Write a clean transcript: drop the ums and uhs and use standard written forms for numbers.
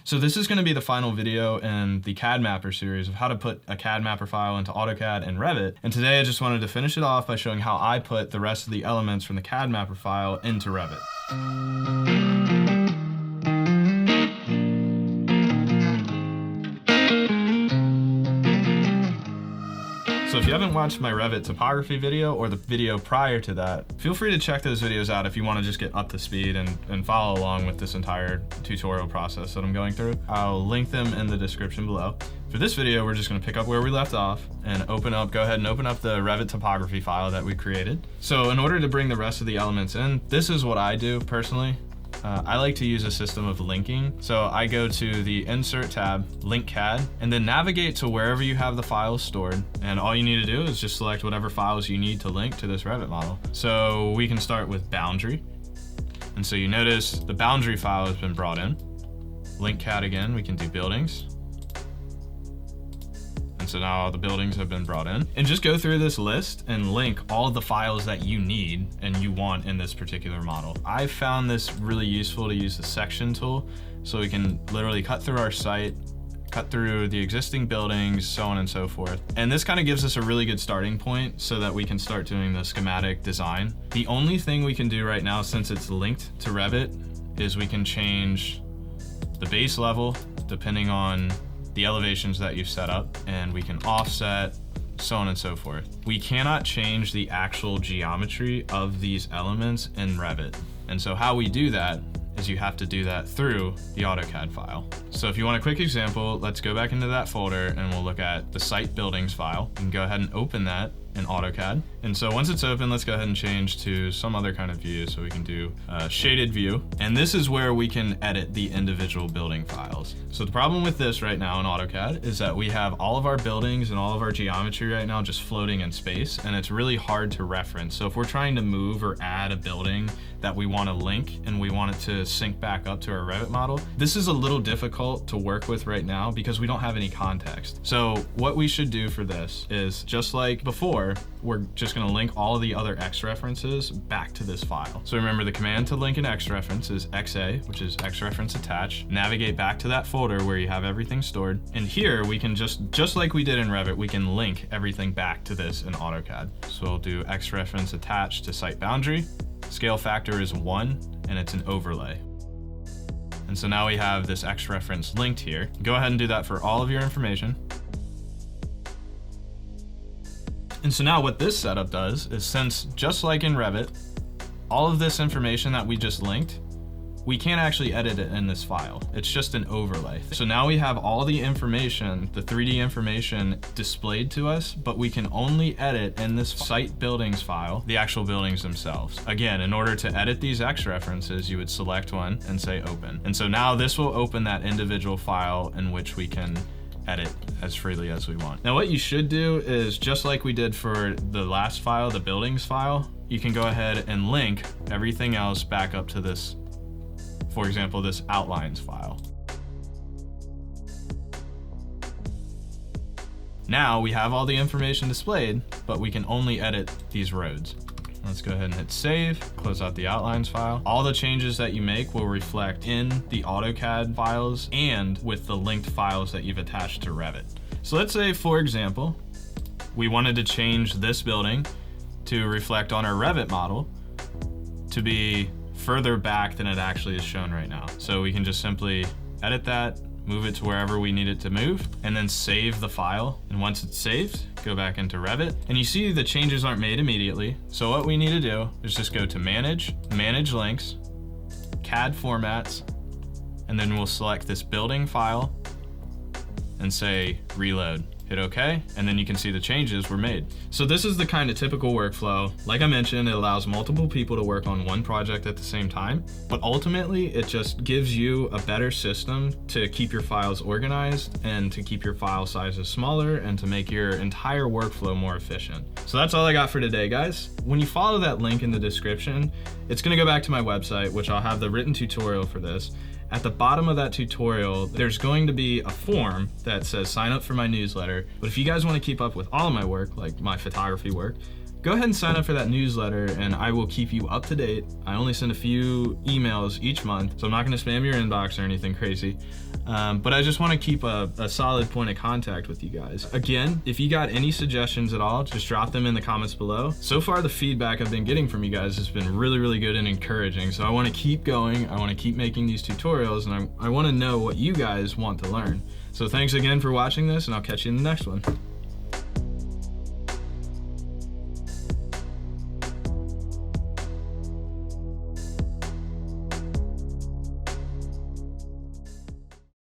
So this is going to be the final video in the CADMapper series of how to put a CADMapper file into AutoCAD and Revit. And today I just wanted to finish it off by showing how I put the rest of the elements from the CADMapper file into Revit. So if you haven't watched my Revit Typography video or the video prior to that, feel free to check those videos out if you want to just get up to speed and follow along with this entire tutorial process that I'm going through. I'll link them in the description below. For this video, we're just going to pick up where we left off and go ahead and open up the Revit Typography file that we created. So in order to bring the rest of the elements in, this is what I do personally. I like to use a system of linking. So I go to the Insert tab, Link CAD, and then navigate to wherever you have the files stored. And all you need to do is just select whatever files you need to link to this Revit model. So we can start with boundary. And so you notice the boundary file has been brought in. Link CAD again, we can do buildings. And so now all the buildings have been brought in. And just go through this list and link all of the files that you need and you want in this particular model. I found this really useful to use the section tool, so we can literally cut through our site, cut through the existing buildings, so on and so forth. And this kind of gives us a really good starting point so that we can start doing the schematic design. The only thing we can do right now, since it's linked to Revit, is we can change the base level depending on the elevations that you've set up, and we can offset, so on and so forth. We cannot change the actual geometry of these elements in Revit. And so how we do that is you have to do that through the AutoCAD file. So if you want a quick example, let's go back into that folder and we'll look at the site buildings file. You can go ahead and open that in AutoCAD. And so once it's open, let's go ahead and change to some other kind of view. So we can do a shaded view. And this is where we can edit the individual building files. So the problem with this right now in AutoCAD is that we have all of our buildings and all of our geometry right now just floating in space, and it's really hard to reference. So if we're trying to move or add a building that we want to link and we want it to sync back up to our Revit model, this is a little difficult to work with right now because we don't have any context. So what we should do for this is, just like before, we're just going to link all of the other X references back to this file. So remember, the command to link an X reference is XA, which is X reference attach. Navigate back to that folder where you have everything stored. And here we can just like we did in Revit, we can link everything back to this in AutoCAD. So we'll do X reference attach to site boundary. Scale factor is 1 and it's an overlay. And so now we have this X reference linked here. Go ahead and do that for all of your information. And so now what this setup does is, since just like in Revit, all of this information that we just linked, we can't actually edit it in this file. It's just an overlay. So now we have all the information, the 3D information displayed to us, but we can only edit in this site buildings file, the actual buildings themselves. Again, in order to edit these X references, you would select one and say open. And so now this will open that individual file in which we can edit as freely as we want. Now what you should do is, just like we did for the last file, the buildings file, you can go ahead and link everything else back up to this, for example, this outlines file. Now we have all the information displayed, but we can only edit these roads. Let's go ahead and hit save, close out the outlines file. All the changes that you make will reflect in the AutoCAD files and with the linked files that you've attached to Revit. So let's say, for example, we wanted to change this building to reflect on our Revit model to be further back than it actually is shown right now. So we can just simply edit that, move it to wherever we need it to move, and then save the file. And once it's saved, go back into Revit, and you see the changes aren't made immediately. So what we need to do is just go to Manage, Manage Links, CAD Formats, and then we'll select this building file and say Reload. Hit OK, and then you can see the changes were made. So this is the kind of typical workflow. Like I mentioned, it allows multiple people to work on one project at the same time, but ultimately it just gives you a better system to keep your files organized and to keep your file sizes smaller and to make your entire workflow more efficient. So that's all I got for today, guys. When you follow that link in the description, it's gonna go back to my website, which I'll have the written tutorial for this. At the bottom of that tutorial, there's going to be a form that says sign up for my newsletter. But if you guys want to keep up with all of my work, like my photography work, go ahead and sign up for that newsletter and I will keep you up to date. I only send a few emails each month, so I'm not going to spam your inbox or anything crazy. But I just want to keep a solid point of contact with you guys. Again, if you got any suggestions at all, just drop them in the comments below. So far, the feedback I've been getting from you guys has been really, really good and encouraging. So I want to keep going. I want to keep making these tutorials, and I want to know what you guys want to learn. So thanks again for watching this, and I'll catch you in the next one.